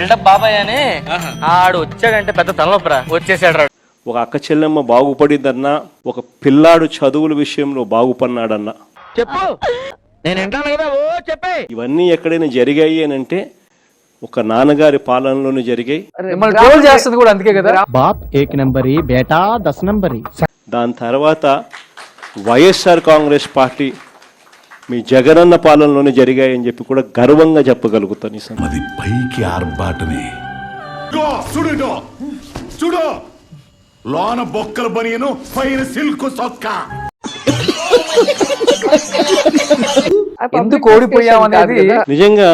Buildup బాబాయ్ అని ఆడు వచ్చాడంటే పెద్ద తలనొప్పరా వచ్చేసాడు. ఒక అక్క చెల్లెమ్మ బాగుపడిద్దన్నా, ఒక పిల్లాడు చదువుల విషయంలో బాగుపడినాడన్నా, చెప్పు నేను వింటాను కదా. ఓ చెప్పే. ఇవన్నీ ఎక్కడైనా జరిగాయి అని అంటే ఒక నాన్నగారి పాలనలోనే జరిగాయి. చేస్తుంది కూడా అందుకే కదా. బాప్ 1 నంబరి బేటా 10 నంబరి. దాని తర్వాత వైఎస్ఆర్ కాంగ్రెస్ పార్టీ మీ జగనన్న పాలనలోనే జరిగాయని చెప్పి కూడా గర్వంగా చెప్పగలుగుతాను. అది పైకి ఆర్బాటమే. చూడు లోన బొక్కల బనియను పైన సిల్క్ సొక్క. ఎందుకు ఓడిపోయాం అనేది నిజంగా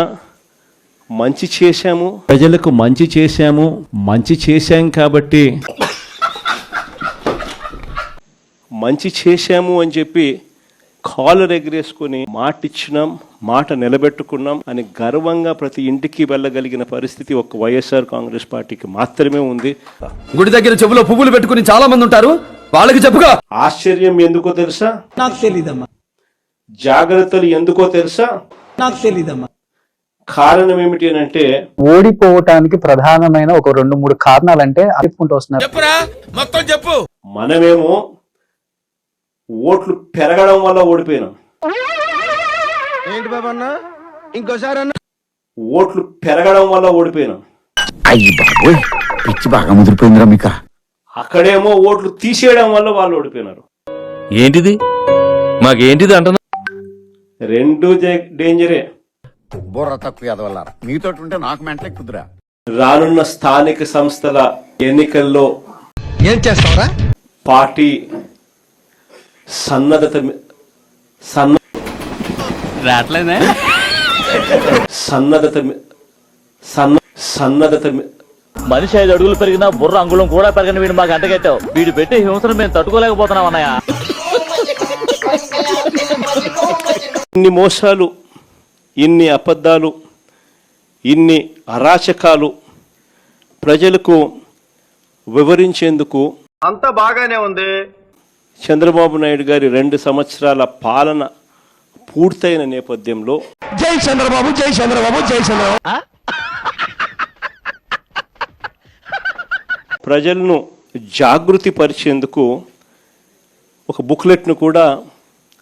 మంచి చేశాము, ప్రజలకు మంచి చేశాము, మంచి చేశాం కాబట్టి మంచి చేశాము అని చెప్పి కాలర్ ఎగరేసుకుని మాటిచ్చినాం, మాట నిలబెట్టుకున్నాం అని గర్వంగా ప్రతి ఇంటికి వెళ్ళగలిగిన పరిస్థితి ఒక వైఎస్ఆర్ కాంగ్రెస్ పార్టీకి మాత్రమే ఉంది. గుడి దగ్గర చెవులో పువ్వులు పెట్టుకుని చాలా మంది ఉంటారు, వాళ్ళకి చెప్పుగా. ఆశ్చర్యం ఎందుకో తెలుసా? నాకు తెలీదమ్మా. జాగ్రత్తలు ఎందుకో తెలుసా? నాకు తెలీదమ్మా. కారణం ఏమిటి అని అంటే, ఓడిపోవటానికి ప్రధానమైన ఒక 2-3 కారణాలంటే చెప్పుకుంటూ వస్తున్నారు. మనమేమో ఓట్లు పెరగడం వల్ల ఓడిపోయినాం. ఏంటి బాబా అన్న ఇంకోసారి అన్న? ఓట్లు పెరగడం వల్ల ఓడిపోయినాం. అయ్యి బాబోయ్, పిచ్చి బాగా ముదిరిపోయిందిరా మీక. అక్కడేమో ఓట్లు తీసేయడం వల్ల వాళ్ళు ఓడిపోయినారు. ఏంటిది మాకేంటిది అంటున్నా? రెండు డేంజరే. బుర్ర తక్కువ ఎదవల్లారా, మీతో ఉంటే నాకు మెంటలే కుదురా. రానున్న స్థానిక సంస్థల ఎన్నికల్లో ఏం చేస్తావరా? పార్టీ సన్నద్ధత మనిషి 5 అడుగులు పెరిగినా బుర్ర అంగుళం కూడా పెరగని వీడు మాకు అంటగట్టావు. వీడు పెట్టే హింసను మేము తట్టుకోలేకపోతున్నాం అన్నయ్య. ఇన్ని మోసాలు, ఇన్ని అబద్ధాలు, ఇన్ని అరాచకాలు ప్రజలకు వివరించేందుకు అంతా బాగానే ఉంది. చంద్రబాబు నాయుడు గారి 2 సంవత్సరాల పాలన పూర్తయిన నేపథ్యంలో జై చంద్రబాబు, జై చంద్రబాబు, జై చంద్రబాబు. ప్రజలను జాగృతి పరిచేందుకు ఒక బుక్లెట్ను కూడా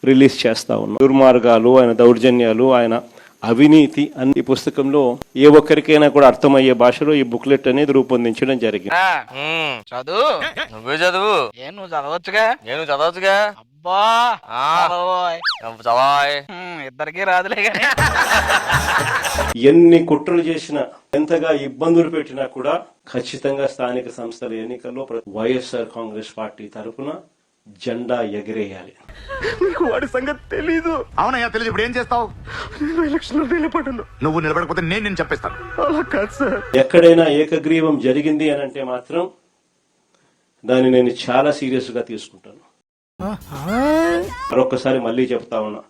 రిలీజ్ చేస్తా ఉన్నాం. దుర్మార్గాలు, ఆయన దౌర్జన్యాలు, ఆయన అవినీతి అన్ని పుస్తకంలో ఏ ఒక్కరికైనా కూడా అర్థమయ్యే భాషలో ఈ బుక్లెట్ అనేది రూపొందించడం జరిగింది. చదువు నువ్వే చదువు. నువ్వు చదవచ్చుగా. నేను చదవచ్చుగా. అబ్బా చదవాయ్, ఇద్దరికి రాదులే. ఎన్ని కుట్రలు చేసినా, ఎంతగా ఇబ్బందులు పెట్టినా కూడా ఖచ్చితంగా స్థానిక సంస్థల ఎన్నికల్లో వైఎస్ఆర్ కాంగ్రెస్ పార్టీ తరఫున జెండా ఎగిరేయాలి. వాడి సంగతి తెలీదు. అవునయ్యా తెలియదు. ఇప్పుడు ఏం చేస్తావు? నువ్వు నిలబడకపోతే నేను చెప్పేస్తాను. అలా కాదు సార్. ఎక్కడైనా ఏకగ్రీవం జరిగింది అని అంటే మాత్రం దాన్ని నేను చాలా సీరియస్ గా తీసుకుంటాను. మరొకసారి మళ్ళీ చెప్తా ఉన్నా,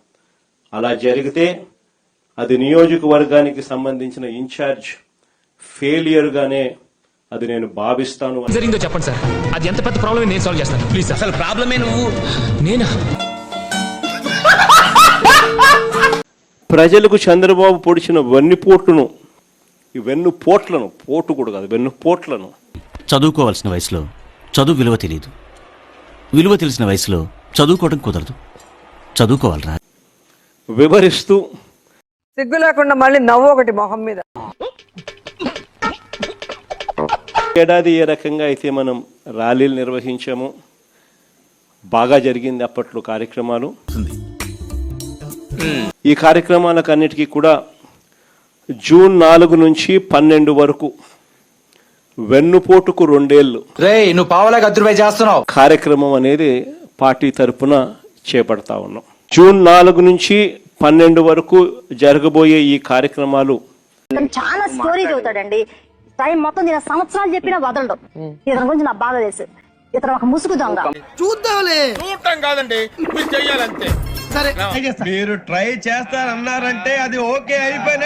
అలా జరిగితే అది నియోజకవర్గానికి సంబంధించిన ఇన్ఛార్జ్ ఫెయిలియర్ గానే అది నేను భావిస్తాను. జరిగిందో చెప్పండి సార్, అది ఎంత పెద్ద ప్రాబ్లమ్ నేను సాల్వ్ చేస్తాను ప్లీజ్. అసలు ప్రాబ్లమే నువ్వు నేనా? ప్రజలకు చంద్రబాబు పొడిచిన వెన్నుపోట్లను, ఈ వెన్నుపోట్లను, పోటు కూడా కాదు వెన్నుపోట్లను, చదువుకోవాల్సిన వయసులో చదువు విలువ తెలియదు, విలువ తెలిసిన వయసులో చదువుకోవడం కుదరదు. చదువుకోవాలరా వివరిస్తూ సిగ్గు లేకుండా మళ్ళీ నవ్వు ఒకటి మొహం మీద. ఏడాది ఏ రకంగా అయితే మనం ర్యాలీలు నిర్వహించాము, బాగా జరిగింది అప్పట్లో కార్యక్రమాలు. ఈ కార్యక్రమాలకన్నిటికీ కూడా జూన్ 4 నుంచి 12 వరకు వెన్నుపోటుకు 2 ఏళ్లు నువ్వు పావలాగా అద్దరుపై చేస్తున్నావు కార్యక్రమం అనేది పార్టీ తరఫున చేపడతా ఉన్నాం. జూన్ 4 నుంచి 12 వరకు జరగబోయే ఈ కార్యక్రమాలు చాలా స్టోరీ చదువుతాడండి. టైం మొత్తం నేను సంవత్సరాలు చెప్పినా వదలడం. ఇతని గురించి నాకు బాగా తెలుసు. ఇతను ఒక ముసుగు దొంగ. చూద్దాంలే. చూడటం కాదండి, మీరు చెయ్యాలంతే. సరే, మీరు ట్రై చేస్తారన్నారంటే అది ఓకే అయిపోయినట్టు.